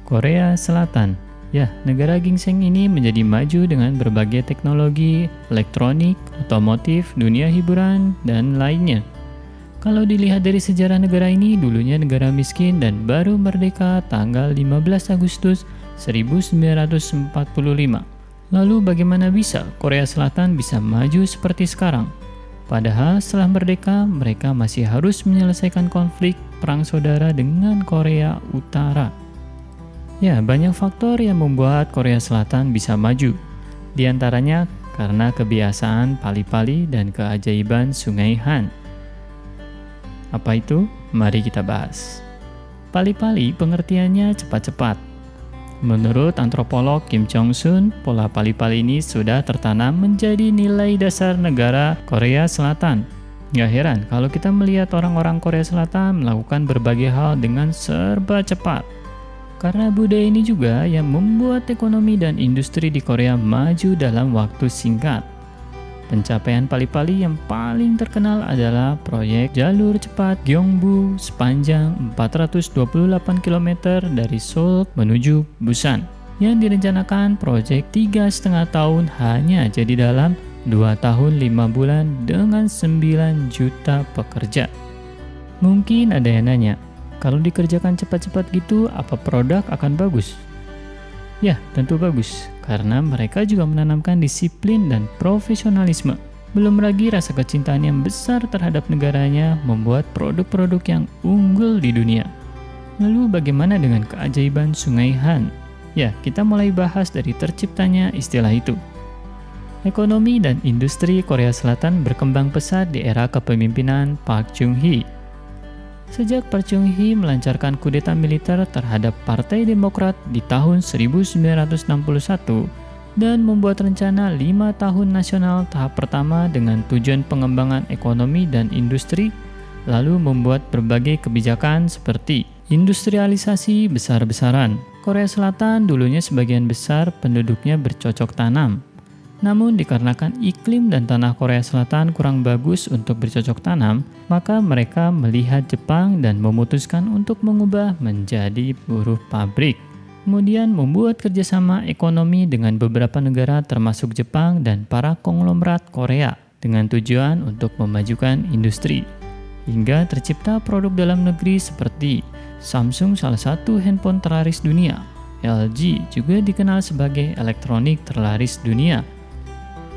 Korea Selatan. Ya, negara ginseng ini menjadi maju dengan berbagai teknologi, elektronik, otomotif, dunia hiburan, dan lainnya. Kalau dilihat dari sejarah negara ini, dulunya negara miskin dan baru merdeka tanggal 15 Agustus 1945. Lalu bagaimana bisa Korea Selatan bisa maju seperti sekarang? Padahal setelah merdeka, mereka masih harus menyelesaikan konflik perang saudara dengan Korea Utara. Ya, banyak faktor yang membuat Korea Selatan bisa maju. Di antaranya karena kebiasaan pali-pali dan keajaiban Sungai Han. Apa itu? Mari kita bahas. Pali-pali pengertiannya cepat-cepat. Menurut antropolog Kim Jong-sun, pola pali-pali ini sudah tertanam menjadi nilai dasar negara Korea Selatan. Gak heran kalau kita melihat orang-orang Korea Selatan melakukan berbagai hal dengan serba cepat. Karena budaya ini juga yang membuat ekonomi dan industri di Korea maju dalam waktu singkat. Pencapaian pali-pali yang paling terkenal adalah proyek jalur cepat Gyeongbu sepanjang 428 km dari Seoul menuju Busan yang direncanakan proyek 3,5 tahun hanya jadi dalam 2 tahun 5 bulan dengan 9 juta pekerja. Mungkin ada yang nanya, kalau dikerjakan cepat-cepat gitu, apa produk akan bagus? Ya, tentu bagus, karena mereka juga menanamkan disiplin dan profesionalisme. Belum lagi rasa kecintaan yang besar terhadap negaranya membuat produk-produk yang unggul di dunia. Lalu bagaimana dengan keajaiban Sungai Han? Ya, kita mulai bahas dari terciptanya istilah itu. Ekonomi dan industri Korea Selatan berkembang pesat di era kepemimpinan Park Chung-hee. Sejak Park Chung-hee melancarkan kudeta militer terhadap Partai Demokrat di tahun 1961 dan membuat rencana 5 tahun nasional tahap pertama dengan tujuan pengembangan ekonomi dan industri, lalu membuat berbagai kebijakan seperti industrialisasi besar-besaran. Korea Selatan dulunya sebagian besar penduduknya bercocok tanam. Namun dikarenakan iklim dan tanah Korea Selatan kurang bagus untuk bercocok tanam, maka mereka melihat Jepang dan memutuskan untuk mengubah menjadi buruh pabrik. Kemudian membuat kerjasama ekonomi dengan beberapa negara termasuk Jepang dan para konglomerat Korea dengan tujuan untuk memajukan industri. Hingga tercipta produk dalam negeri seperti Samsung, salah satu handphone terlaris dunia. LG juga dikenal sebagai elektronik terlaris dunia.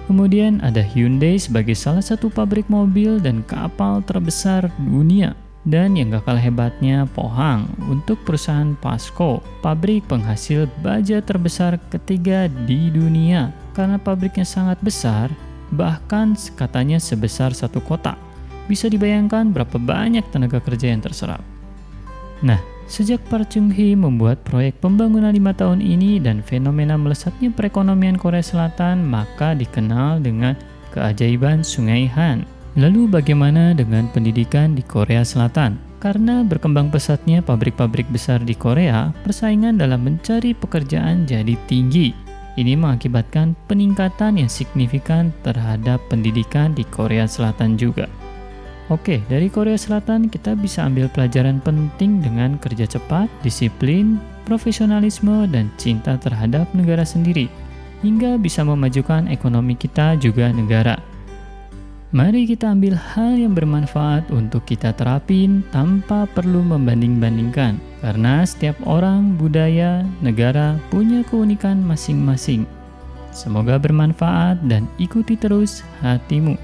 Kemudian ada Hyundai sebagai salah satu pabrik mobil dan kapal terbesar dunia. Dan yang gak kalah hebatnya Pohang untuk perusahaan Pasco, pabrik penghasil baja terbesar ketiga di dunia. Karena pabriknya sangat besar, bahkan katanya sebesar satu kota. Bisa dibayangkan berapa banyak tenaga kerja yang terserap. Nah, sejak Park Chung-hee membuat proyek pembangunan 5 tahun ini dan fenomena melesatnya perekonomian Korea Selatan, maka dikenal dengan keajaiban Sungai Han. Lalu bagaimana dengan pendidikan di Korea Selatan? Karena berkembang pesatnya pabrik-pabrik besar di Korea, persaingan dalam mencari pekerjaan jadi tinggi. Ini mengakibatkan peningkatan yang signifikan terhadap pendidikan di Korea Selatan juga. Oke, dari Korea Selatan kita bisa ambil pelajaran penting dengan kerja cepat, disiplin, profesionalisme, dan cinta terhadap negara sendiri, hingga bisa memajukan ekonomi kita juga negara. Mari kita ambil hal yang bermanfaat untuk kita terapin tanpa perlu membanding-bandingkan, karena setiap orang, budaya, negara punya keunikan masing-masing. Semoga bermanfaat dan ikuti terus hatimu.